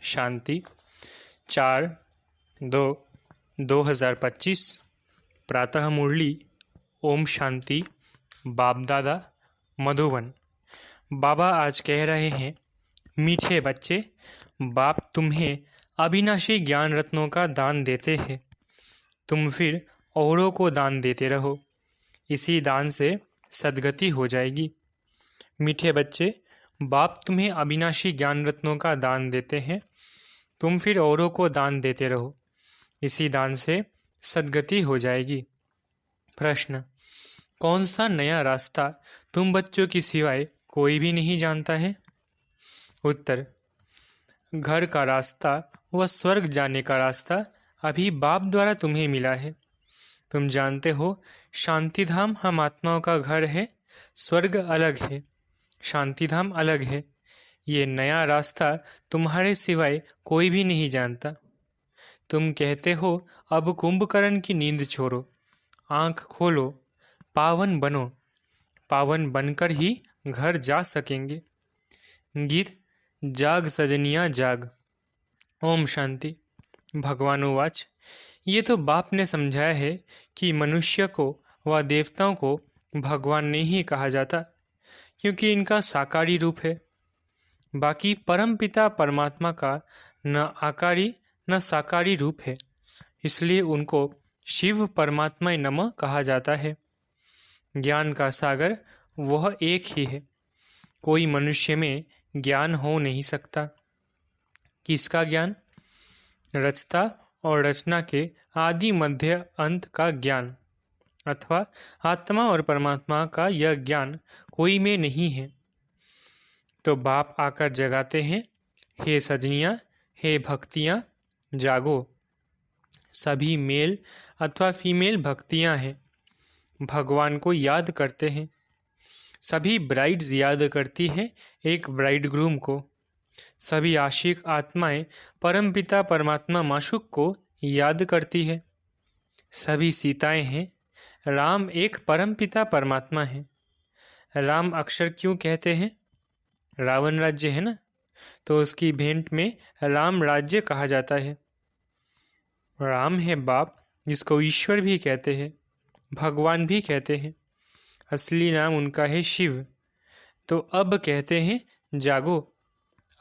शांति 4/2/2025 प्रातः मुरली। ओम शांति। बाप दादा मधुबन। बाबा आज कह रहे हैं, मीठे बच्चे, बाप तुम्हें अविनाशी ज्ञान रत्नों का दान देते हैं। तुम फिर औरों को दान देते रहो, इसी दान से सद्गति हो जाएगी। मीठे बच्चे, बाप तुम्हें अविनाशी ज्ञान रत्नों का दान देते हैं। तुम फिर औरों को दान देते रहो, इसी दान से सद्गति हो जाएगी। प्रश्न: कौन सा नया रास्ता तुम बच्चों की सिवाय कोई भी नहीं जानता है? उत्तर: घर का रास्ता व स्वर्ग जाने का रास्ता अभी बाप द्वारा तुम्हें मिला है। तुम जानते हो, शांतिधाम हम आत्माओं का घर है, स्वर्ग अलग है, शांतिधाम अलग है। ये नया रास्ता तुम्हारे सिवाय कोई भी नहीं जानता। तुम कहते हो, अब कुंभकर्ण की नींद छोड़ो, आंख खोलो, पावन बनो। पावन बनकर ही घर जा सकेंगे। गीत जाग सजनिया जाग। ओम शांति। भगवानुवाच: ये तो बाप ने समझाया है कि मनुष्य को व देवताओं को भगवान ने ही कहा जाता, क्योंकि इनका साकारी रूप है। बाकी परम पिता परमात्मा का न आकारी न साकारी रूप है, इसलिए उनको शिव परमात्मा नमः कहा जाता है। ज्ञान का सागर वह एक ही है। कोई मनुष्य में ज्ञान हो नहीं सकता। किसका ज्ञान? रचता और रचना के आदि मध्य अंत का ज्ञान अथवा आत्मा और परमात्मा का यह ज्ञान कोई में नहीं है। तो बाप आकर जगाते हैं, हे सजनियाँ, हे भक्तियाँ, जागो। सभी मेल अथवा फीमेल भक्तियाँ हैं, भगवान को याद करते हैं। सभी ब्राइड्स याद करती हैं एक ब्राइड ग्रूम को। सभी आशिक आत्माएं परमपिता परमात्मा माशुक को याद करती है। सभी सीताएं हैं, राम एक परमपिता परमात्मा है। राम अक्षर क्यों कहते हैं? रावण राज्य है ना, तो उसकी भेंट में राम राज्य कहा जाता है। राम है बाप, जिसको ईश्वर भी कहते हैं, भगवान भी कहते हैं। असली नाम उनका है शिव। तो अब कहते हैं जागो,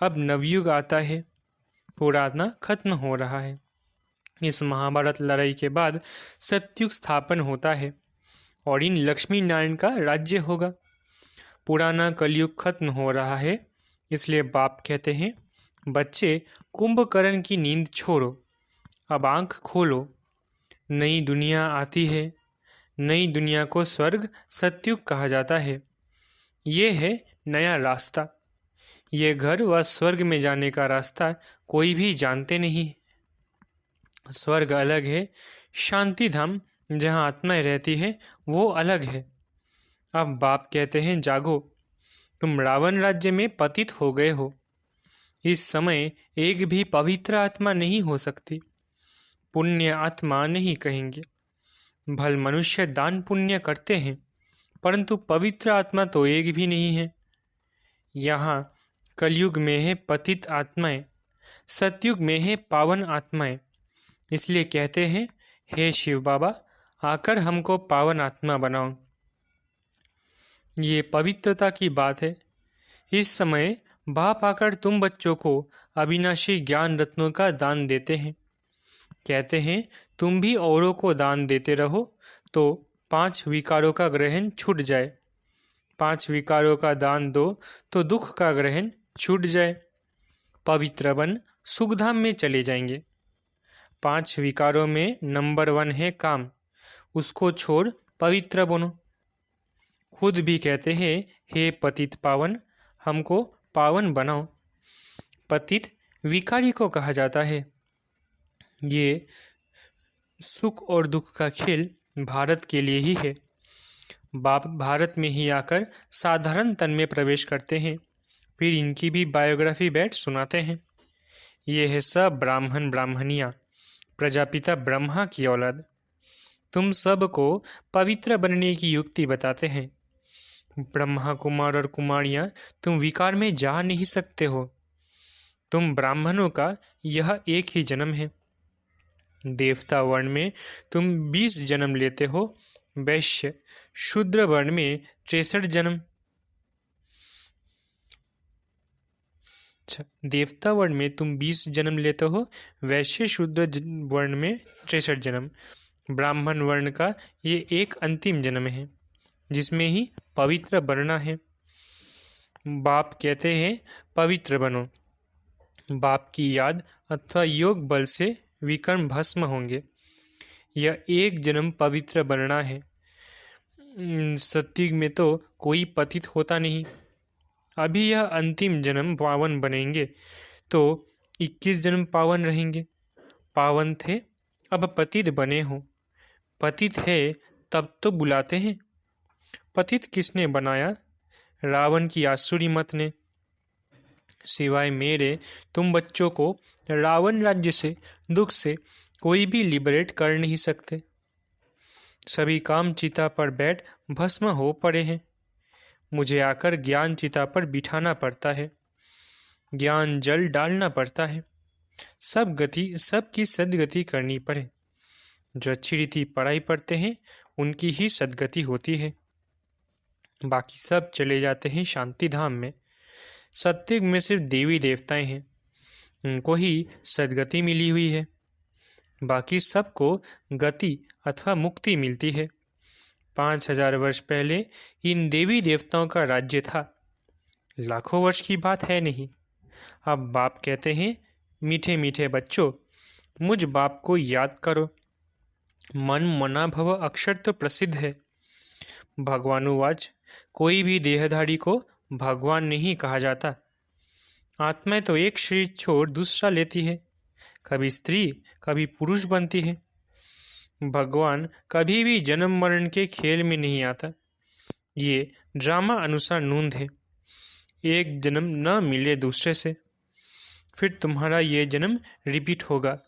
अब नवयुग आता है, पुराना खत्म हो रहा है। इस महाभारत लड़ाई के बाद सतयुग स्थापन होता है और इन लक्ष्मी नारायण का राज्य होगा। पुराना कलयुग खत्म हो रहा है, इसलिए बाप कहते हैं बच्चे, कुंभकर्ण की नींद छोड़ो, अब आंख खोलो। नई दुनिया आती है। नई दुनिया को स्वर्ग सतयुग कहा जाता है। ये है नया रास्ता। ये घर व स्वर्ग में जाने का रास्ता कोई भी जानते नहीं। स्वर्ग अलग है, शांति धाम जहाँ आत्माएं रहती है वो अलग है। अब बाप कहते हैं जागो, तुम रावण राज्य में पतित हो गए हो। इस समय एक भी पवित्र आत्मा नहीं हो सकती। पुण्य आत्मा नहीं कहेंगे। भल मनुष्य दान पुण्य करते हैं, परंतु पवित्र आत्मा तो एक भी नहीं है। यहाँ कलयुग में है पतित आत्माएं, सतयुग में है पावन आत्माएं। इसलिए कहते हैं हे शिव बाबा, आकर हमको पावन आत्मा बनाओ। ये पवित्रता की बात है। इस समय बाप आकर तुम बच्चों को अविनाशी ज्ञान रत्नों का दान देते हैं। कहते हैं तुम भी औरों को दान देते रहो तो 5 विकारों का ग्रहण छूट जाए। 5 विकारों का दान दो तो दुख का ग्रहण छूट जाए। पवित्र बन सुखधाम में चले जाएंगे। 5 विकारों में नंबर 1 है काम, उसको छोड़ पवित्र बनो। खुद भी कहते हैं हे पतित पावन, हमको पावन बनाओ। पतित विकारी को कहा जाता है। ये सुख और दुख का खेल भारत के लिए ही है। बाप भारत में ही आकर साधारण तन में प्रवेश करते हैं, फिर इनकी भी बायोग्राफी बैठ सुनाते हैं। ये है सब ब्राह्मण ब्राह्मणियाँ, प्रजापिता ब्रह्मा की औलाद। तुम सब को पवित्र बनने की युक्ति बताते हैं। ब्रह्मा कुमार और कुमारियाँ तुम विकार में जा नहीं सकते हो। तुम ब्राह्मणों का यह एक ही जन्म है। देवता वर्ण में तुम 20 जन्म लेते हो, वैश्य शूद्र वर्ण में 63 जन्म। देवता वर्ण में तुम 20 जन्म लेते हो, वैश्य शूद्र वर्ण में 63 जन्म। ब्राह्मण वर्ण का ये एक अंतिम जन्म है, जिसमें ही पवित्र बनना है। बाप कहते हैं पवित्र बनो। बाप की याद अथवा योग बल से विकर्म भस्म होंगे। यह एक जन्म पवित्र बनना है। सतयुग में तो कोई पतित होता नहीं। अभी यह अंतिम जन्म पावन बनेंगे तो 21 जन्म पावन रहेंगे। पावन थे, अब पतित बने हो। पतित है तब तो बुलाते हैं। पतित किसने बनाया? रावण की आसुरी मत ने। सिवाय मेरे तुम बच्चों को रावण राज्य से, दुख से कोई भी लिबरेट कर नहीं सकते। सभी काम चिता पर बैठ भस्म हो पड़े हैं। मुझे आकर ज्ञान चिता पर बिठाना पड़ता है, ज्ञान जल डालना पड़ता है। सबकी सदगति करनी पड़े। जो अच्छी रीति पढ़ाई पढ़ते हैं उनकी ही सदगति होती है। बाकी सब चले जाते हैं शांति धाम में। सतयुग में सिर्फ देवी देवताएं हैं, उनको ही सदगति मिली हुई है। बाकी सबको गति अथवा मुक्ति मिलती है। 5000 वर्ष पहले इन देवी देवताओं का राज्य था। लाखों वर्ष की बात है नहीं। अब बाप कहते हैं मीठे मीठे बच्चों, मुझ बाप को याद करो। मन मना भव अक्षर तो प्रसिद्ध है। भगवानुवाच, कोई भी देहधारी को भगवान नहीं कहा जाता। आत्मा तो एक शरीर छोड़ दूसरा लेती है, कभी स्त्री कभी पुरुष बनती है। भगवान कभी भी जन्म मरण के खेल में नहीं आता। ये ड्रामा अनुसार नूंद है। एक जन्म न मिले दूसरे से, फिर तुम्हारा ये जन्म रिपीट होगा,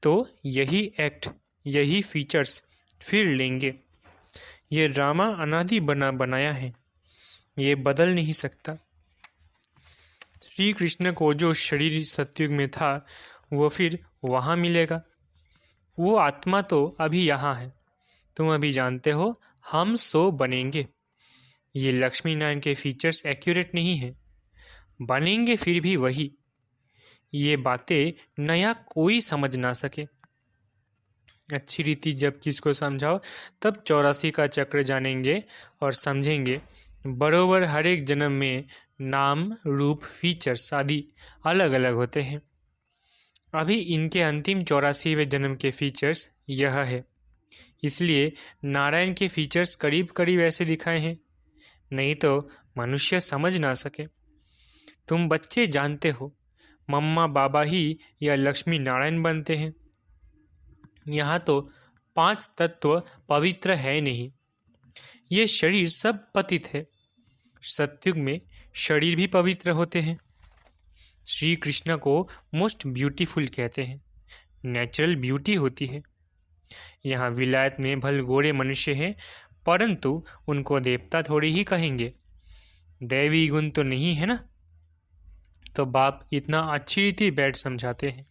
तो यही एक्ट, यही फीचर्स फिर लेंगे। ये ड्रामा अनादि बनाया है, ये बदल नहीं सकता। श्री कृष्ण को जो शरीर सतयुग में था वो फिर वहाँ मिलेगा। वो आत्मा तो अभी यहाँ है। तुम अभी जानते हो हम सो बनेंगे। ये लक्ष्मी नारायण के फीचर्स एक्यूरेट नहीं है, बनेंगे फिर भी वही। ये बातें नया कोई समझ ना सके। अच्छी रीति जब किसको समझाओ तब 84 का चक्र जानेंगे और समझेंगे। बरोबर हर एक जन्म में नाम रूप फीचर्स आदि अलग अलग होते हैं। अभी इनके अंतिम 84वें जन्म के फीचर्स यह है, इसलिए नारायण के फीचर्स करीब करीब ऐसे दिखाए हैं, नहीं तो मनुष्य समझ ना सके। तुम बच्चे जानते हो मम्मा बाबा ही या लक्ष्मी नारायण बनते हैं। यहाँ तो 5 तत्व पवित्र है नहीं, ये शरीर सब पतित है। सतयुग में शरीर भी पवित्र होते हैं। श्री कृष्ण को मोस्ट ब्यूटीफुल कहते हैं, नेचुरल ब्यूटी होती है। यहाँ विलायत में भल गोरे मनुष्य हैं, परंतु उनको देवता थोड़ी ही कहेंगे, दैवी गुण तो नहीं है ना। तो बाप इतना अच्छी रीति बैठ समझाते हैं।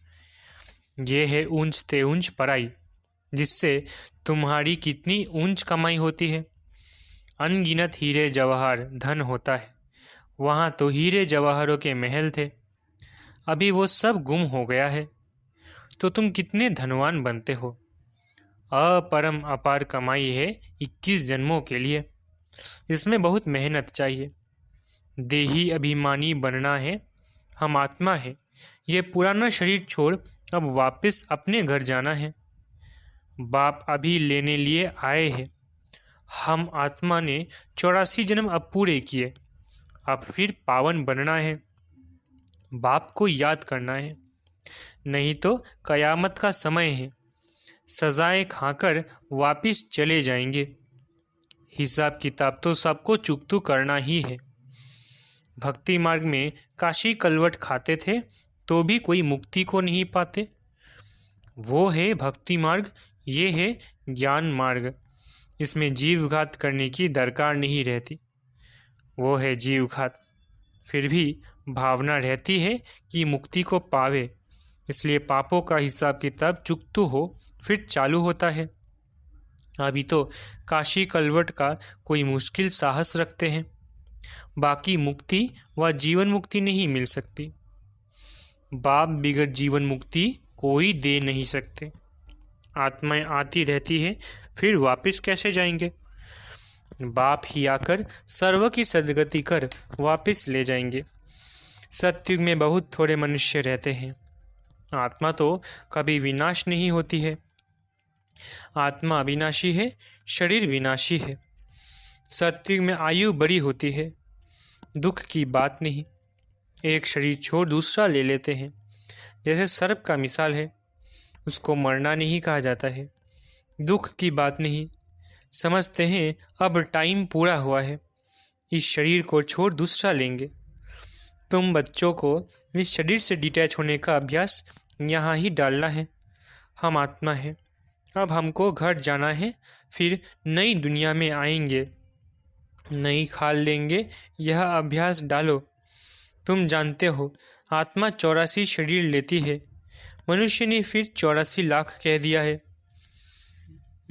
ये है ऊंच ते ऊंच पराई, जिससे तुम्हारी कितनी ऊंच कमाई होती है। अनगिनत हीरे जवाहर धन होता है। वहाँ तो हीरे जवाहरों के महल थे, अभी वो सब गुम हो गया है। तो तुम कितने धनवान बनते हो। अपरम अपार कमाई है 21 जन्मों के लिए। इसमें बहुत मेहनत चाहिए। देही अभिमानी बनना है। हम आत्मा है, ये पुराना शरीर छोड़ अब वापस अपने घर जाना है। बाप अभी लेने लिए आए हैं। हम आत्मा ने 84 जन्म अब पूरे किए, अब फिर पावन बनना है। बाप को याद करना है, नहीं तो कयामत का समय है। सजाएं खाकर वापिस चले जाएंगे। हिसाब किताब तो सबको चुकतू करना ही है। भक्ति मार्ग में काशी कलवट खाते थे तो भी कोई मुक्ति को नहीं पाते। वो है भक्ति मार्ग, ये है ज्ञान मार्ग। इसमें जीवघात करने की दरकार नहीं रहती। वो है जीवघात, फिर भी भावना रहती है कि मुक्ति को पावे, इसलिए पापों का हिसाब किताब चुकतू हो फिर चालू होता है। अभी तो काशी कलवट का कोई मुश्किल साहस रखते हैं। बाकी मुक्ति व जीवन मुक्ति नहीं मिल सकती। बाप बिगड़ जीवन मुक्ति कोई दे नहीं सकते। आत्माएं आती रहती है, फिर वापस कैसे जाएंगे। बाप ही आकर सर्व की सदगति कर वापस ले जाएंगे। सतयुग में बहुत थोड़े मनुष्य रहते हैं। आत्मा तो कभी विनाश नहीं होती है। आत्मा अविनाशी है, शरीर विनाशी है। सतयुग में आयु बड़ी होती है, दुख की बात नहीं। एक शरीर छोड़ दूसरा ले लेते हैं। जैसे सर्प का मिसाल है, उसको मरना नहीं कहा जाता है, दुख की बात नहीं। समझते हैं अब टाइम पूरा हुआ है, इस शरीर को छोड़ दूसरा लेंगे। तुम बच्चों को इस शरीर से डिटैच होने का अभ्यास यहाँ ही डालना है। हम आत्मा हैं, अब हमको घर जाना है, फिर नई दुनिया में आएंगे, नई खाल लेंगे। यह अभ्यास डालो। तुम जानते हो आत्मा 84 शरीर लेती है, मनुष्य ने फिर 84 लाख कह दिया है।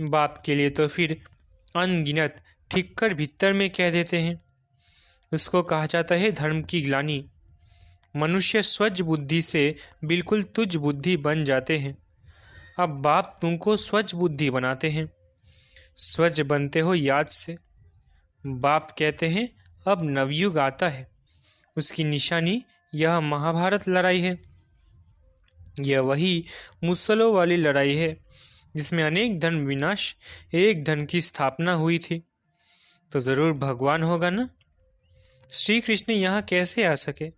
बाप के लिए तो फिर अनगिनत ठीक कर भीतर में कह देते हैं। उसको कहा जाता है धर्म की ग्लानि। मनुष्य स्वच्छ बुद्धि से बिल्कुल तुच्छ बुद्धि बन जाते हैं। अब बाप तुमको स्वच्छ बुद्धि बनाते हैं। स्वच्छ बनते हो याद से। बाप कहते हैं अब नवयुग आता है, उसकी निशानी यह महाभारत लड़ाई है। यह वही मुसलों वाली लड़ाई है जिसमें अनेक धन विनाश, एक धन की स्थापना हुई थी। तो जरूर भगवान होगा ना। श्री कृष्ण यहाँ कैसे आ सके?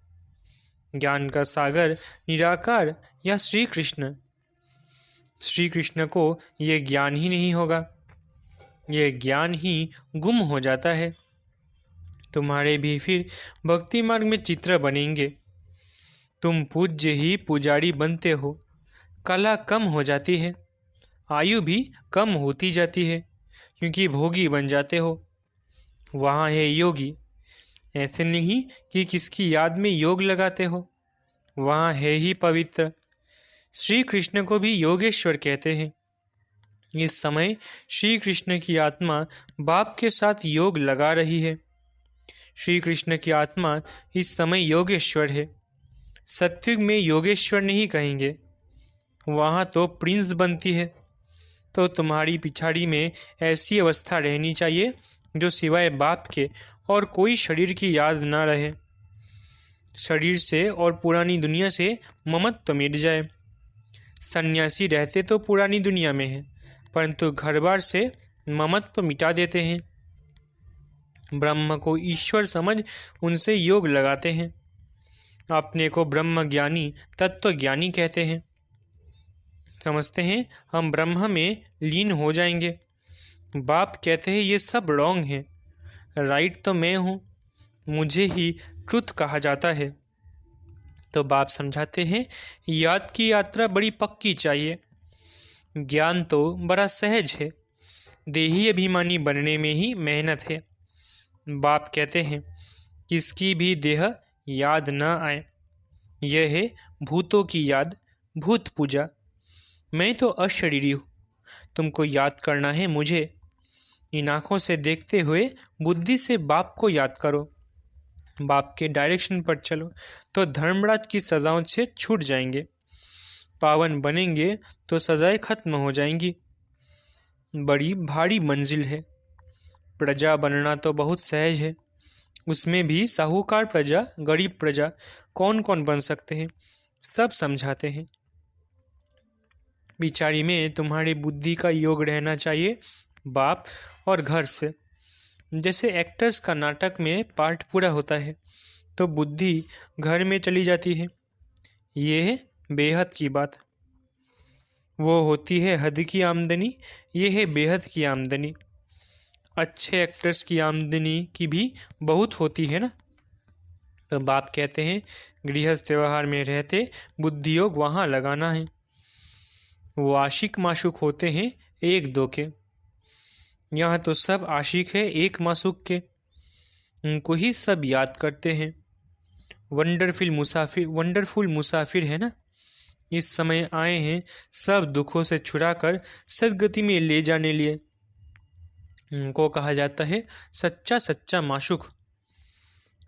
ज्ञान का सागर निराकार या श्री कृष्ण? श्री कृष्ण को यह ज्ञान ही नहीं होगा, यह ज्ञान ही गुम हो जाता है। तुम्हारे भी फिर भक्ति मार्ग में चित्र बनेंगे। तुम पूज्य ही पुजारी बनते हो, कला कम हो जाती है, आयु भी कम होती जाती है, क्योंकि भोगी बन जाते हो। वहाँ है योगी, ऐसे नहीं कि किसकी याद में योग लगाते हो, वहाँ है ही पवित्र। श्री कृष्ण को भी योगेश्वर कहते हैं। इस समय श्री कृष्ण की आत्मा बाप के साथ योग लगा रही है। श्री कृष्ण की आत्मा इस समय योगेश्वर है। सत्युग में योगेश्वर नहीं कहेंगे, वहाँ तो प्रिंस बनती है। तो तुम्हारी पिछाड़ी में ऐसी अवस्था रहनी चाहिए जो सिवाय बाप के और कोई शरीर की याद न रहे। शरीर से और पुरानी दुनिया से ममत्व मिट जाए। सन्यासी रहते तो पुरानी दुनिया में है, परंतु घर बार से ममत्व मिटा देते हैं। ब्रह्म को ईश्वर समझ उनसे योग लगाते हैं। अपने को ब्रह्म ज्ञानी, तत्व ज्ञानी कहते हैं। समझते हैं हम ब्रह्म में लीन हो जाएंगे। बाप कहते हैं ये सब रॉन्ग है, राइट तो मैं हूँ, मुझे ही ट्रुथ कहा जाता है। तो बाप समझाते हैं याद की यात्रा बड़ी पक्की चाहिए, ज्ञान तो बड़ा सहज है, देही अभिमानी बनने में ही मेहनत है। बाप कहते हैं किसकी भी देह याद न आए, यह है भूतों की याद, भूत पूजा। मैं तो अशरीरी हूँ, तुमको याद करना है मुझे। इन आँखों से देखते हुए बुद्धि से बाप को याद करो, बाप के डायरेक्शन पर चलो, तो धर्मराज की सजाओं से छूट जाएंगे। पावन बनेंगे तो सजाएं खत्म हो जाएंगी। बड़ी भारी मंजिल है। प्रजा बनना तो बहुत सहज है, उसमें भी साहूकार प्रजा, गरीब प्रजा कौन कौन बन सकते हैं, सब समझाते हैं। बिचारी में तुम्हारी बुद्धि का योग रहना चाहिए बाप और घर से। जैसे एक्टर्स का नाटक में पार्ट पूरा होता है तो बुद्धि घर में चली जाती है। ये है बेहद की बात। वो होती है हद की आमदनी, ये है बेहद की आमदनी। अच्छे एक्टर्स की आमदनी की भी बहुत होती है ना। तो बाप कहते हैं गृहस्थ व्यवहार में रहते बुद्धि योग वहाँ लगाना है। वो आशिक माशुक होते हैं एक दो के, यहाँ तो सब आशिक है एक माशुक के, उनको ही सब याद करते हैं। वंडरफुल मुसाफिर है ना। इस समय आए हैं सब दुखों से छुड़ाकर सदगति में ले जाने लिए। उनको कहा जाता है सच्चा सच्चा माशुक।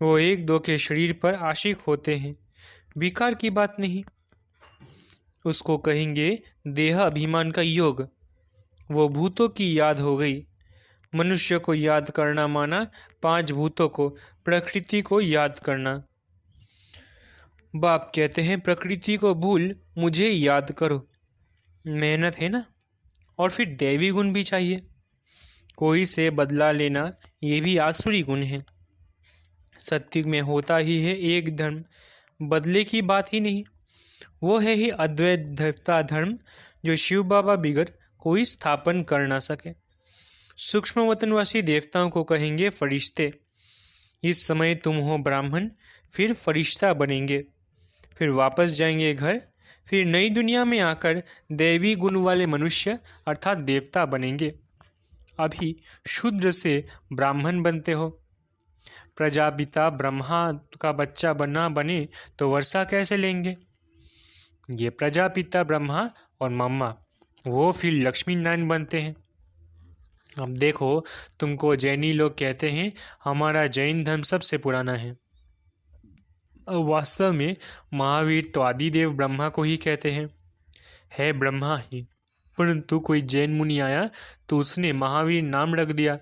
वो एक दो के शरीर पर आशिक होते हैं, विकार की बात नहीं। उसको कहेंगे देह अभिमान का योग। वो भूतों की याद हो गई। मनुष्य को याद करना माना पांच भूतों को, प्रकृति को याद करना। बाप कहते हैं प्रकृति को भूल मुझे याद करो। मेहनत है ना। और फिर दैवी गुण भी चाहिए। कोई से बदला लेना ये भी आसुरी गुण है। सत्युग में होता ही है एक धर्म, बदले की बात ही नहीं। वो है ही अद्वैत देवता धर्म जो शिव बाबा बिगड़ कोई स्थापन कर ना सके। सूक्ष्म वतनवासी देवताओं को कहेंगे फरिश्ते। इस समय तुम हो ब्राह्मण, फिर फरिश्ता बनेंगे, फिर वापस जाएंगे घर, फिर नई दुनिया में आकर दैवी गुण वाले मनुष्य अर्थात देवता बनेंगे। अभी शूद्र से ब्राह्मण बनते हो। प्रजापिता ब्रह्मा का बच्चा बना बने तो वर्षा कैसे लेंगे? ये प्रजापिता ब्रह्मा और मम्मा वो फिर लक्ष्मी नारायण बनते हैं। अब देखो तुमको जैनी लोग कहते हैं हमारा जैन धर्म सबसे पुराना है। वास्तव में महावीर तो आदिदेव ब्रह्मा को ही कहते हैं, है ब्रह्मा ही, परंतु कोई जैन मुनि आया तो उसने महावीर नाम रख दिया।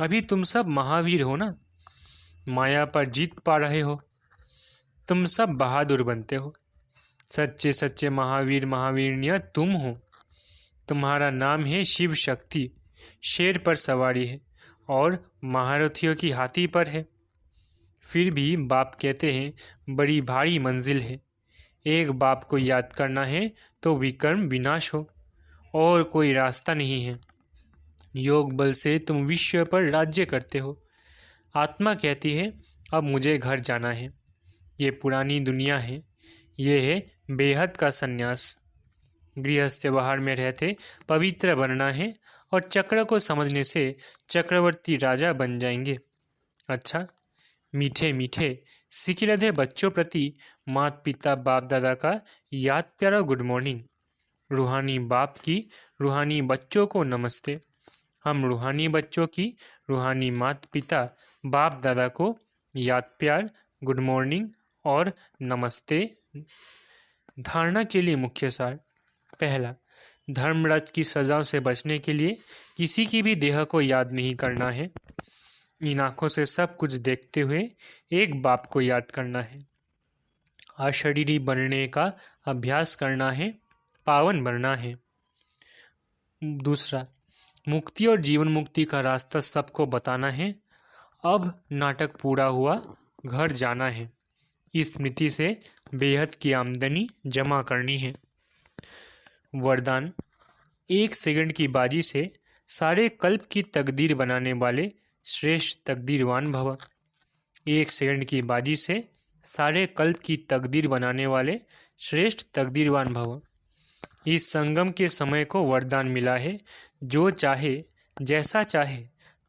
अभी तुम सब महावीर हो ना, माया पर जीत पा रहे हो, तुम सब बहादुर बनते हो। सच्चे सच्चे महावीर महावीरनिया तुम हो। तुम्हारा नाम है शिव शक्ति। शेर पर सवारी है और महारथियों की हाथी पर है। फिर भी बाप कहते हैं बड़ी भारी मंजिल है। एक बाप को याद करना है तो विकर्म विनाश हो, और कोई रास्ता नहीं है। योग बल से तुम विश्व पर राज्य करते हो। आत्मा कहती है अब मुझे घर जाना है। ये पुरानी दुनिया है। ये है बेहद का सन्यास। गृहस्थ व्यवहार में रहते पवित्र बनना है और चक्र को समझने से चक्रवर्ती राजा बन जाएंगे। अच्छा, मीठे मीठे सिकिलधे बच्चों प्रति माता पिता बाप दादा का याद प्यारा गुड मॉर्निंग। रूहानी बाप की रूहानी बच्चों को नमस्ते। हम रूहानी बच्चों की रूहानी माता पिता बाप दादा को याद प्यार गुड मॉर्निंग और नमस्ते। धारणा के लिए मुख्य सार। पहला, धर्मराज की सजाओं से बचने के लिए किसी की भी देह को याद नहीं करना है। इन आंखों से सब कुछ देखते हुए एक बाप को याद करना है। अशरीरी बनने का अभ्यास करना है, पावन बनना है। दूसरा, मुक्ति और जीवन मुक्ति का रास्ता सबको बताना है। अब नाटक पूरा हुआ, घर जाना है। इस स्मृति से बेहद की आमदनी जमा करनी है। वरदान, 1 सेकंड की बाजी से सारे कल्प की तकदीर बनाने वाले श्रेष्ठ तकदीरवान भव। 1 सेकंड की बाजी से सारे कल्प की तकदीर बनाने वाले श्रेष्ठ तकदीरवान भव। इस संगम के समय को वरदान मिला है। जो चाहे, जैसा चाहे,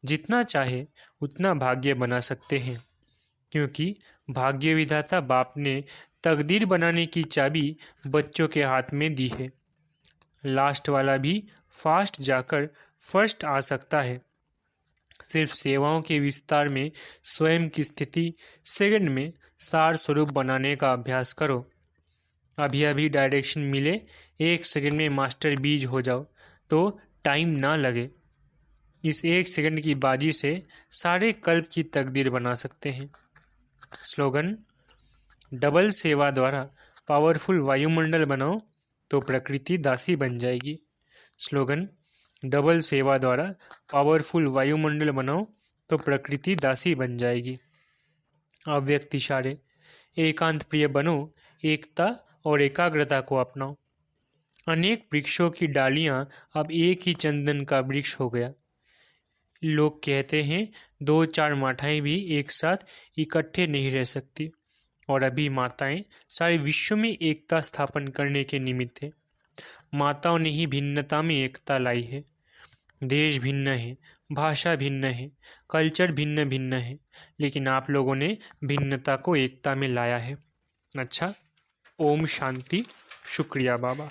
जितना चाहे उतना भाग्य बना सकते हैं, क्योंकि भाग्य विधाता बाप ने तकदीर बनाने की चाबी बच्चों के हाथ में दी है। लास्ट वाला भी फास्ट जाकर फर्स्ट आ सकता है। सिर्फ सेवाओं के विस्तार में स्वयं की स्थिति सेकंड में सार स्वरूप बनाने का अभ्यास करो। अभी अभी डायरेक्शन मिले, 1 सेकंड में मास्टर बीज हो जाओ तो टाइम ना लगे। इस 1 सेकंड की बाजी से सारे कल्प की तकदीर बना सकते हैं। स्लोगन, डबल सेवा द्वारा पावरफुल वायुमंडल बनाओ तो प्रकृति दासी बन जाएगी। स्लोगन, डबल सेवा द्वारा पावरफुल वायुमंडल बनाओ तो प्रकृति दासी बन जाएगी। अव्यक्त इशारे, एकांत प्रिय बनो, एकता और एकाग्रता को अपनाओ। अनेक वृक्षों की डालियां अब एक ही चंदन का वृक्ष हो गया। लोग कहते हैं 2-4 माताएं भी एक साथ इकट्ठे नहीं रह सकती, और अभी माताएं सारे विश्व में एकता स्थापन करने के निमित्त है। माताओं ने ही भिन्नता में एकता लाई है। देश भिन्न है, भाषा भिन्न है, कल्चर भिन्न भिन्न है, लेकिन आप लोगों ने भिन्नता को एकता में लाया है। अच्छा, ओम शांति। शुक्रिया बाबा।